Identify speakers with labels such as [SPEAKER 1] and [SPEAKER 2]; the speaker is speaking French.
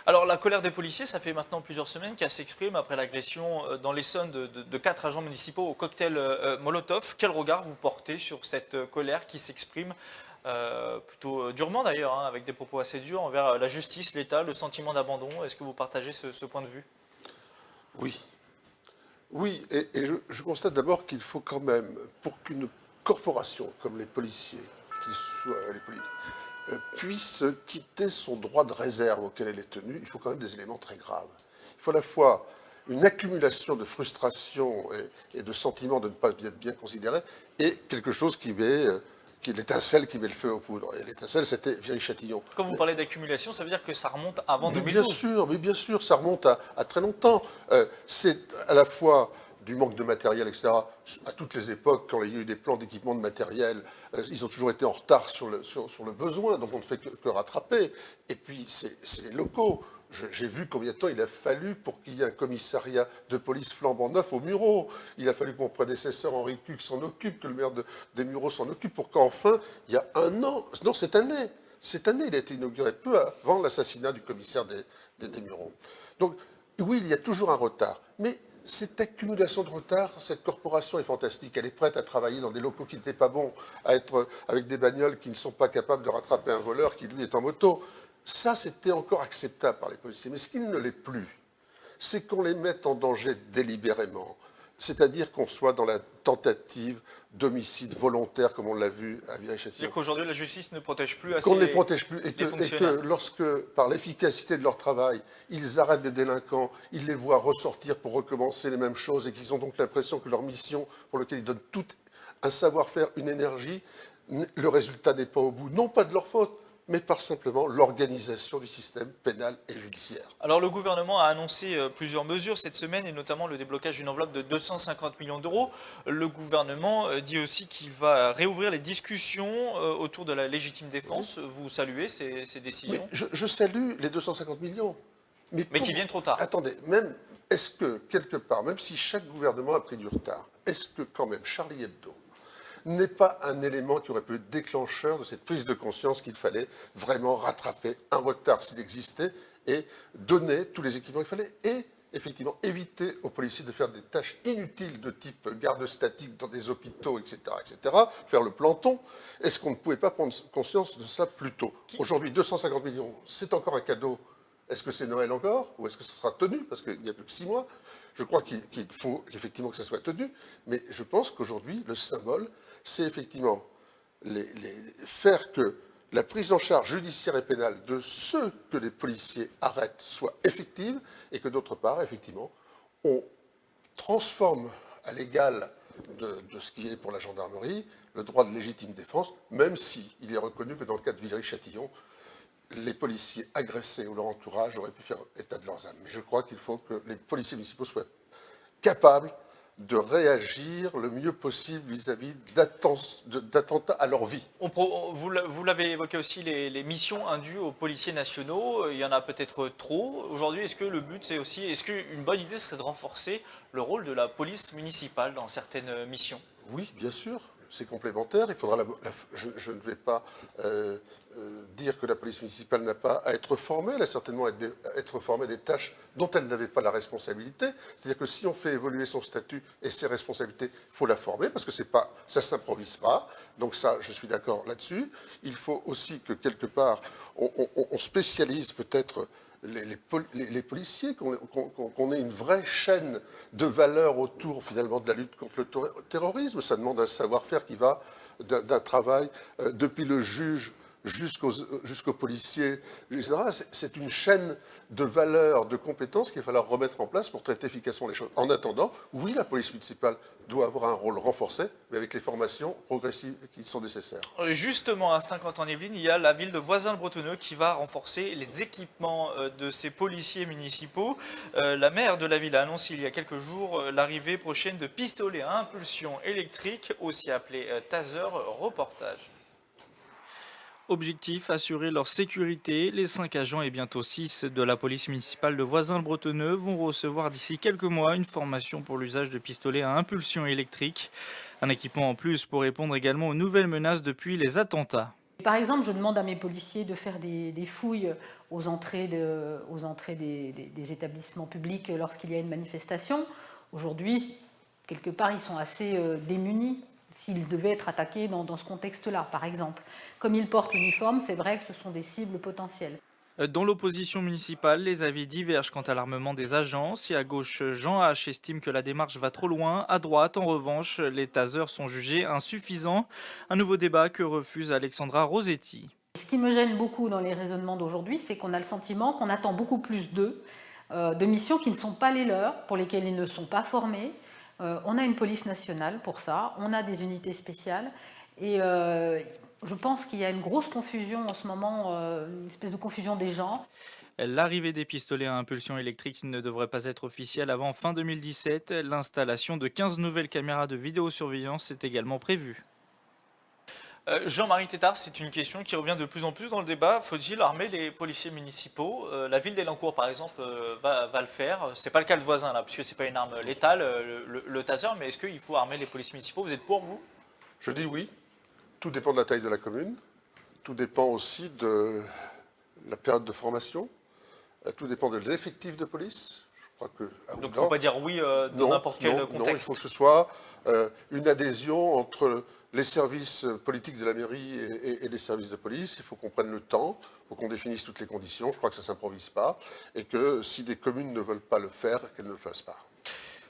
[SPEAKER 1] Alors la colère des policiers, ça fait maintenant plusieurs semaines qu'elle s'exprime après l'agression dans l'Essonne de 4 agents municipaux au cocktail Molotov. Quel regard vous portez sur cette colère qui s'exprime plutôt durement d'ailleurs, hein, avec des propos assez durs envers la justice, l'État, le sentiment d'abandon? Est-ce que vous partagez ce point de vue?
[SPEAKER 2] Oui, oui, et je constate d'abord qu'il faut quand même, pour qu'une corporation comme les policiers, qu'ils soient les policiers, puisse quitter son droit de réserve auquel elle est tenue, il faut quand même des éléments très graves. Il faut à la fois une accumulation de frustration et de sentiments de ne pas être bien considéré, et quelque chose qui est l'étincelle qui met le feu aux poudres. Et l'étincelle, c'était Viry-Châtillon.
[SPEAKER 1] Quand vous parlez d'accumulation, ça veut dire que ça remonte avant
[SPEAKER 2] Mais
[SPEAKER 1] 2012.
[SPEAKER 2] bien sûr, ça remonte à très longtemps. C'est à la fois du manque de matériel, etc. À toutes les époques, quand il y a eu des plans d'équipement de matériel, ils ont toujours été en retard sur le besoin, donc on ne fait que rattraper. Et puis, c'est les locaux. J'ai vu combien de temps il a fallu pour qu'il y ait un commissariat de police flambant neuf au Mureaux. Il a fallu que mon prédécesseur Henri Cuc s'en occupe, que le maire des Mureaux s'en occupe, pour qu'enfin, il y a un an, non, cette année, il a été inauguré peu avant l'assassinat du commissaire des Mureaux. Donc, oui, il y a toujours un retard. Mais cette accumulation de retard, cette corporation est fantastique. Elle est prête à travailler dans des locaux qui n'étaient pas bons, à être avec des bagnoles qui ne sont pas capables de rattraper un voleur qui, lui, est en moto. Ça, c'était encore acceptable par les policiers. Mais ce qui ne l'est plus, c'est qu'on les mette en danger délibérément. C'est-à-dire qu'on soit dans la tentative d'homicide volontaire, comme on l'a vu à Viry-Châtillon.
[SPEAKER 1] C'est-à-dire qu'aujourd'hui, la justice ne protège plus assez
[SPEAKER 2] Qu'on ne les protège plus et
[SPEAKER 1] les
[SPEAKER 2] que
[SPEAKER 1] fonctionnaires.
[SPEAKER 2] lorsque, par l'efficacité de leur travail, ils arrêtent des délinquants, ils les voient ressortir pour recommencer les mêmes choses et qu'ils ont donc l'impression que leur mission, pour laquelle ils donnent tout un savoir-faire, une énergie, le résultat n'est pas au bout, non pas de leur faute, mais par simplement l'organisation du système pénal et judiciaire.
[SPEAKER 1] Alors le gouvernement a annoncé plusieurs mesures cette semaine et notamment le déblocage d'une enveloppe de 250 millions d'euros. Le gouvernement dit aussi qu'il va réouvrir les discussions autour de la légitime défense. Vous saluez ces
[SPEAKER 2] Mais
[SPEAKER 1] décisions,
[SPEAKER 2] je salue les 250 millions.
[SPEAKER 1] mais qui viennent trop tard.
[SPEAKER 2] Attendez, même, est-ce que, quelque part, même si chaque gouvernement a pris du retard, est-ce que quand même Charlie Hebdo n'est pas un élément qui aurait pu être déclencheur de cette prise de conscience qu'il fallait vraiment rattraper un retard s'il existait et donner tous les équipements qu'il fallait et effectivement éviter aux policiers de faire des tâches inutiles de type garde statique dans des hôpitaux, etc., faire le planton. Est-ce qu'on ne pouvait pas prendre conscience de ça plus tôt? Aujourd'hui, 250 millions, c'est encore un cadeau. Est-ce que c'est Noël encore? Ou est-ce que ça sera tenu? Parce qu'il n'y a plus que 6 mois. Je crois qu'il faut effectivement que ça soit tenu. Mais je pense qu'aujourd'hui, le symbole, c'est effectivement faire que la prise en charge judiciaire et pénale de ceux que les policiers arrêtent soit effective et que d'autre part, effectivement, on transforme à l'égal de ce qui est pour la gendarmerie le droit de légitime défense, même si il est reconnu que dans le cas de Viry-Châtillon, les policiers agressés ou leur entourage auraient pu faire état de leurs âmes. Mais je crois qu'il faut que les policiers municipaux soient capables de réagir le mieux possible vis-à-vis d'attentats à leur vie.
[SPEAKER 1] Vous l'avez évoqué aussi, les missions indues aux policiers nationaux, il y en a peut-être trop. Aujourd'hui, est-ce que le but, c'est aussi, est-ce qu'une bonne idée serait de renforcer le rôle de la police municipale dans certaines missions?
[SPEAKER 2] Oui, bien sûr, c'est complémentaire. Il faudra je ne vais pas dire que la police municipale n'a pas à être formée. Elle a certainement à être formée des tâches dont elle n'avait pas la responsabilité. C'est-à-dire que si on fait évoluer son statut et ses responsabilités, il faut la former parce que ça ne s'improvise pas. Donc ça, je suis d'accord là-dessus. Il faut aussi que quelque part, on spécialise peut-être les policiers, qu'on ait une vraie chaîne de valeurs autour finalement de la lutte contre le terrorisme. Ça demande un savoir-faire qui va d'un travail depuis le juge jusqu'aux policiers, etc. C'est une chaîne de valeurs, de compétences qu'il va falloir remettre en place pour traiter efficacement les choses. En attendant, oui, la police municipale doit avoir un rôle renforcé, mais avec les formations progressives qui sont nécessaires.
[SPEAKER 1] Justement, à Saint-Quentin-en-Yvelines, il y a la ville de Voisins-le-Bretonneux qui va renforcer les équipements de ses policiers municipaux. La maire de la ville a annoncé il y a quelques jours l'arrivée prochaine de pistolets à impulsion électrique, aussi appelés taser. Reportage. Objectif, assurer leur sécurité. Les 5 agents et bientôt 6 de la police municipale de Voisins-le-Bretonneux vont recevoir d'ici quelques mois une formation pour l'usage de pistolets à impulsion électrique. Un équipement en plus pour répondre également aux nouvelles menaces depuis les attentats.
[SPEAKER 3] Par exemple, je demande à mes policiers de faire des fouilles aux entrées des établissements publics lorsqu'il y a une manifestation. Aujourd'hui, quelque part, ils sont assez démunis s'ils devaient être attaqués dans ce contexte-là, par exemple. Comme ils portent l'uniforme, c'est vrai que ce sont des cibles potentielles.
[SPEAKER 1] Dans l'opposition municipale, les avis divergent quant à l'armement des agents. Si à gauche, Jean H estime que la démarche va trop loin, à droite, en revanche, les tasers sont jugés insuffisants. Un nouveau débat que refuse Alexandra Rossetti.
[SPEAKER 3] Ce qui me gêne beaucoup dans les raisonnements d'aujourd'hui, c'est qu'on a le sentiment qu'on attend beaucoup plus d'eux, de missions qui ne sont pas les leurs, pour lesquelles ils ne sont pas formés. On a une police nationale pour ça, on a des unités spéciales, et je pense qu'il y a une grosse confusion en ce moment, une espèce de confusion des genres.
[SPEAKER 1] L'arrivée des pistolets à impulsion électrique ne devrait pas être officielle avant fin 2017. L'installation de 15 nouvelles caméras de vidéosurveillance est également prévue. Jean-Marie Tétard, c'est une question qui revient de plus en plus dans le débat. Faut-il armer les policiers municipaux? La ville d'Elancourt, par exemple, va le faire. C'est pas le cas de voisin, là, puisque c'est pas une arme létale, le taser, mais est-ce qu'il faut armer les policiers municipaux? Vous êtes pour, vous?
[SPEAKER 2] Je dis oui. Tout dépend de la taille de la commune. Tout dépend aussi de la période de formation. Tout dépend de l'effectif de police. Je crois que,
[SPEAKER 1] donc il ne faut pas dire oui dans n'importe quel contexte.
[SPEAKER 2] Non, il faut que ce soit une adhésion entre les services politiques de la mairie et les services de police. Il faut qu'on prenne le temps, il faut qu'on définisse toutes les conditions. Je crois que ça ne s'improvise pas. Et que si des communes ne veulent pas le faire, qu'elles ne le fassent pas.